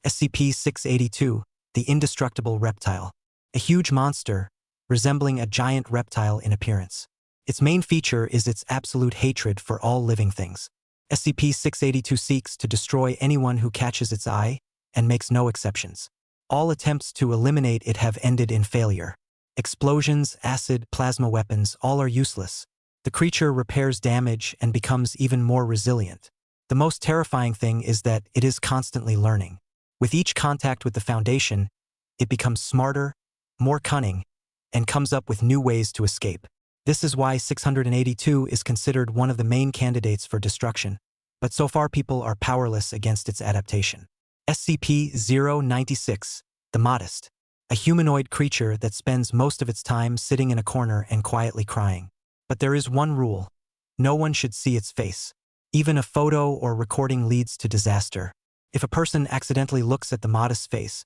SCP-682, the indestructible reptile. A huge monster, resembling a giant reptile in appearance. Its main feature is its absolute hatred for all living things. SCP-682 seeks to destroy anyone who catches its eye, and makes no exceptions. All attempts to eliminate it have ended in failure. Explosions, acid, plasma weapons, all are useless. The creature repairs damage and becomes even more resilient. The most terrifying thing is that it is constantly learning. With each contact with the Foundation, it becomes smarter, more cunning, and comes up with new ways to escape. This is why 682 is considered one of the main candidates for destruction, but so far people are powerless against its adaptation. SCP-096, the Modest. A humanoid creature that spends most of its time sitting in a corner and quietly crying. But there is one rule. No one should see its face. Even a photo or recording leads to disaster. If a person accidentally looks at the Modest's face,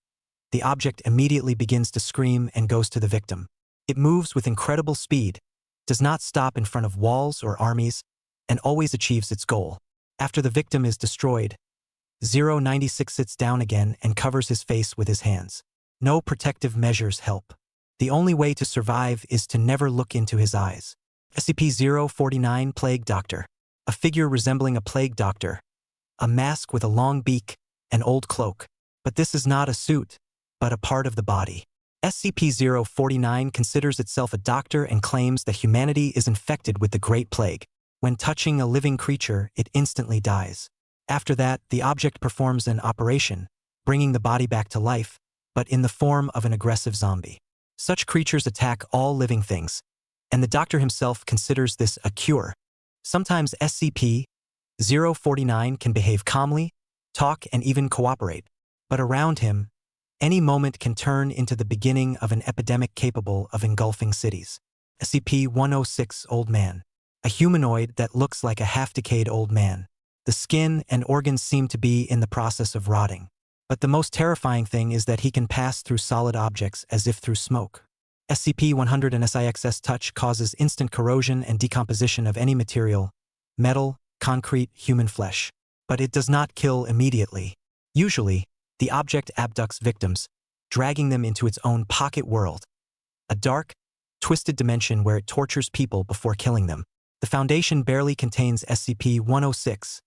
the object immediately begins to scream and goes to the victim. It moves with incredible speed, does not stop in front of walls or armies, and always achieves its goal. After the victim is destroyed, 096 sits down again and covers his face with his hands. No protective measures help. The only way to survive is to never look into his eyes. SCP-049 Plague Doctor. A figure resembling a plague doctor. A mask with a long beak, an old cloak. But this is not a suit, but a part of the body. SCP-049 considers itself a doctor and claims that humanity is infected with the Great Plague. When touching a living creature, it instantly dies. After that, the object performs an operation, bringing the body back to life, but in the form of an aggressive zombie. Such creatures attack all living things, and the doctor himself considers this a cure. Sometimes SCP-049 can behave calmly, talk, and even cooperate, but around him, any moment can turn into the beginning of an epidemic capable of engulfing cities. SCP-106 Old Man. A humanoid that looks like a half-decayed old man. The skin and organs seem to be in the process of rotting. But the most terrifying thing is that he can pass through solid objects as if through smoke. SCP-100 and SIX's touch causes instant corrosion and decomposition of any material, metal, concrete, human flesh. But it does not kill immediately. Usually, the object abducts victims, dragging them into its own pocket world. A dark, twisted dimension where it tortures people before killing them. The Foundation barely contains SCP-106,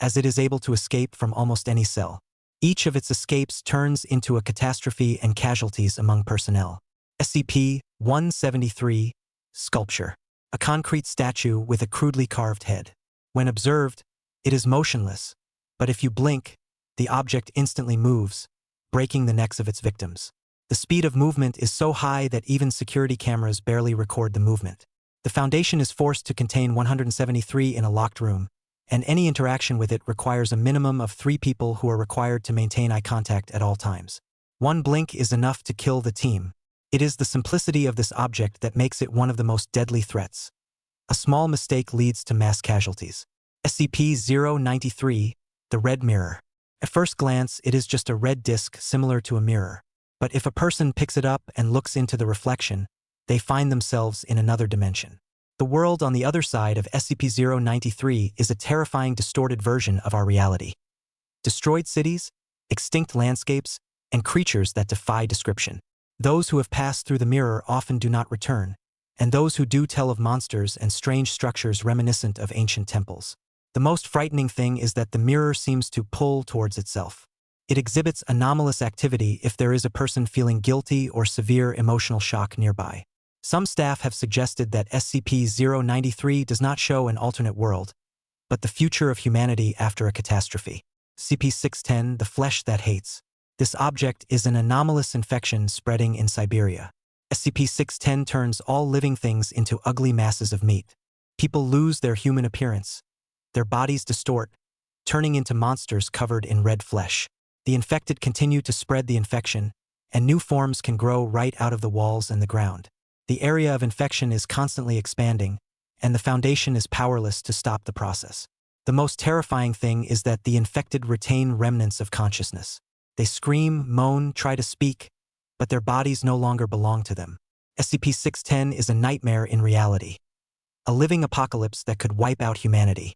as it is able to escape from almost any cell. Each of its escapes turns into a catastrophe and casualties among personnel. SCP-173 Sculpture. A concrete statue with a crudely carved head. When observed, it is motionless, but if you blink, the object instantly moves, breaking the necks of its victims. The speed of movement is so high that even security cameras barely record the movement. The Foundation is forced to contain 173 in a locked room, and any interaction with it requires a minimum of 3 people who are required to maintain eye contact at all times. One blink is enough to kill the team. It is the simplicity of this object that makes it one of the most deadly threats. A small mistake leads to mass casualties. SCP-093, the Red Mirror. At first glance, it is just a red disc similar to a mirror. But if a person picks it up and looks into the reflection, they find themselves in another dimension. The world on the other side of SCP-093 is a terrifying distorted version of our reality. Destroyed cities, extinct landscapes, and creatures that defy description. Those who have passed through the mirror often do not return, and those who do tell of monsters and strange structures reminiscent of ancient temples. The most frightening thing is that the mirror seems to pull towards itself. It exhibits anomalous activity if there is a person feeling guilty or severe emotional shock nearby. Some staff have suggested that SCP-093 does not show an alternate world, but the future of humanity after a catastrophe. SCP-610, the Flesh That Hates. This object is an anomalous infection spreading in Siberia. SCP-610 turns all living things into ugly masses of meat. People lose their human appearance. Their bodies distort, turning into monsters covered in red flesh. The infected continue to spread the infection, and new forms can grow right out of the walls and the ground. The area of infection is constantly expanding, and the Foundation is powerless to stop the process. The most terrifying thing is that the infected retain remnants of consciousness. They scream, moan, try to speak, but their bodies no longer belong to them. SCP-610 is a nightmare in reality. A living apocalypse that could wipe out humanity.